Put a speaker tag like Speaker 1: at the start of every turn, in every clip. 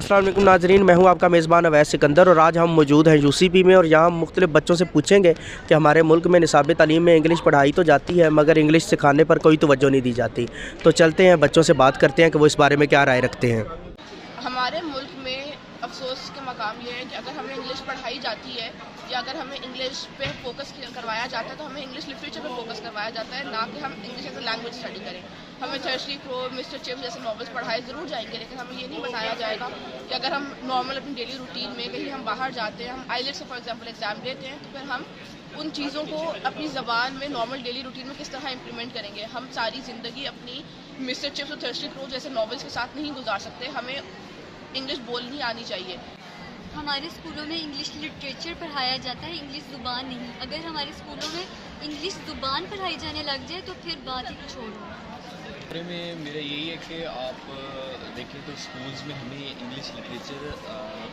Speaker 1: अस्सलाम वालेकुम नाजरीन, मैं हूं आपका मेज़बान अवैस सिकंदर और आज हम मौजूद हैं यूसीपी में और यहाँ मुख्तलिफ बच्चों से पूछेंगे कि हमारे मुल्क में निसाब तालीम में इंग्लिश पढ़ाई तो जाती है मगर इंग्लिश सिखाने पर कोई तवज्जो नहीं दी जाती। तो चलते हैं बच्चों से बात करते हैं कि वो इस बारे में क्या राय रखते हैं।
Speaker 2: हमारे मुल्क में अफसोस के मकाम ये है कि अगर हमें इंग्लिश पढ़ाई जाती है या अगर हमें इंग्लिश पे फोकस करवाया जाता है तो हमें इंग्लिश लिटरेचर पे फोकस करवाया जाता है, ना कि हम English as a language study करें। हमें थर्स्टी क्रो, मिस्टर चिप्स जैसे नॉवेल्स पढ़ाए ज़रूर जाएंगे, लेकिन हमें ये नहीं बताया जाएगा कि अगर हम नॉर्मल अपनी डेली रूटीन में कहीं हम बाहर जाते हैं, हम आईलेट्स का फॉर एग्जांपल एग्ज़ाम देते हैं, तो फिर हम उन चीज़ों को अपनी ज़बान में नॉर्मल डेली रूटीन में किस तरह इंप्लीमेंट करेंगे। हम सारी ज़िंदगी अपनी मिस्टर चिप्स और थर्स्टी क्रो जैसे नॉवेल्स के साथ नहीं गुजार सकते। हमें इंग्लिश बोलनी आनी चाहिए।
Speaker 3: हमारे स्कूलों में इंग्लिश लिटरेचर पढ़ाया जाता है, इंग्लिश ज़ुबान नहीं। अगर हमारे स्कूलों में इंग्लिश ज़ुबान पढ़ाई जाने लग जाए तो फिर बात ही कुछ और होगी।
Speaker 4: बारे में मेरा यही है कि आप देखें तो स्कूल्स में हमें इंग्लिश लिटरेचर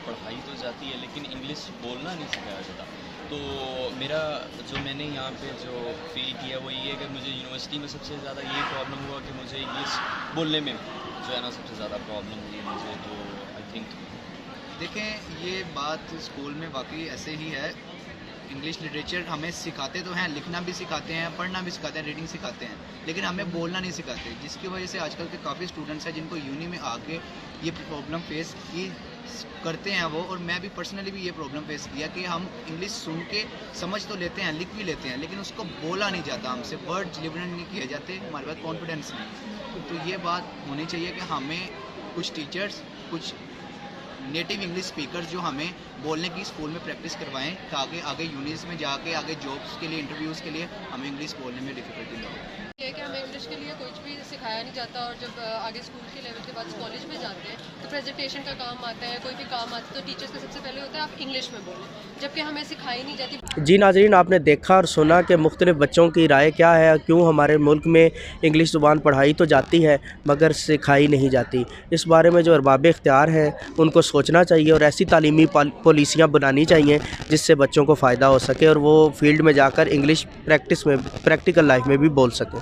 Speaker 4: पढ़ाई तो जाती है लेकिन इंग्लिश बोलना नहीं सिखाया जाता। तो मेरा जो मैंने यहाँ पे जो फील किया वो ये है कि मुझे यूनिवर्सिटी में सबसे ज़्यादा ये प्रॉब्लम हुआ कि मुझे इंग्लिश बोलने में जो है ना सबसे ज़्यादा प्रॉब्लम हुई मुझे। तो आई थिंक
Speaker 5: देखें, ये बात स्कूल में वाकई ऐसे ही है। इंग्लिश लिटरेचर हमें सिखाते तो हैं, लिखना भी सिखाते हैं, पढ़ना भी सिखाते हैं, रीडिंग सिखाते हैं, लेकिन हमें बोलना नहीं सिखाते, जिसकी वजह से आजकल के काफ़ी स्टूडेंट्स हैं जिनको यूनी में आके ये प्रॉब्लम फेस की करते हैं वो। और मैं भी पर्सनली भी ये प्रॉब्लम फेस किया कि हम इंग्लिश सुन के समझ तो लेते हैं, लिख भी लेते हैं, लेकिन उसको बोला नहीं जाता, हमसे वर्ड डिलीवर नहीं किए जाते, हमारे पास कॉन्फिडेंस नहीं। तो ये बात होनी चाहिए कि हमें कुछ टीचर्स, कुछ नेटिव इंग्लिश स्पीकर जो हमें बोलने की स्कूल में प्रैक्टिस करवाएं ताकि आगे यूनिस में जाके आगे जॉब्स के लिए, इंटरव्यूज़ के लिए हमें इंग्लिश बोलने में डिफ़िकल्टी ना हो।
Speaker 6: ये है कि हमें इंग्लिश के लिए कुछ भी सिखाया नहीं जाता और जब आगे स्कूल के लेवल के बाद कॉलेज में जाते हैं तो प्रेजेंटेशन का काम आता है, कोई भी काम आता है तो टीचर्स का सबसे पहले होता है आप इंग्लिश में बोलें, जबकि हमें सिखाई नहीं जाती।
Speaker 1: जी नाजरीन, आपने देखा और सुना कि मुख्तलिफ बच्चों की राय क्या है, क्यों हमारे मुल्क में इंग्लिश ज़ुबान पढ़ाई तो जाती है मगर सिखाई नहीं जाती। इस बारे में जो अरबाब इख्तियार हैं उनको सोचना चाहिए और ऐसी तालीमी पॉलिसियाँ बनानी चाहिए जिससे बच्चों को फ़ायदा हो सके और वो फील्ड में जाकर इंग्लिश प्रैक्टिकल लाइफ में भी बोल सकें।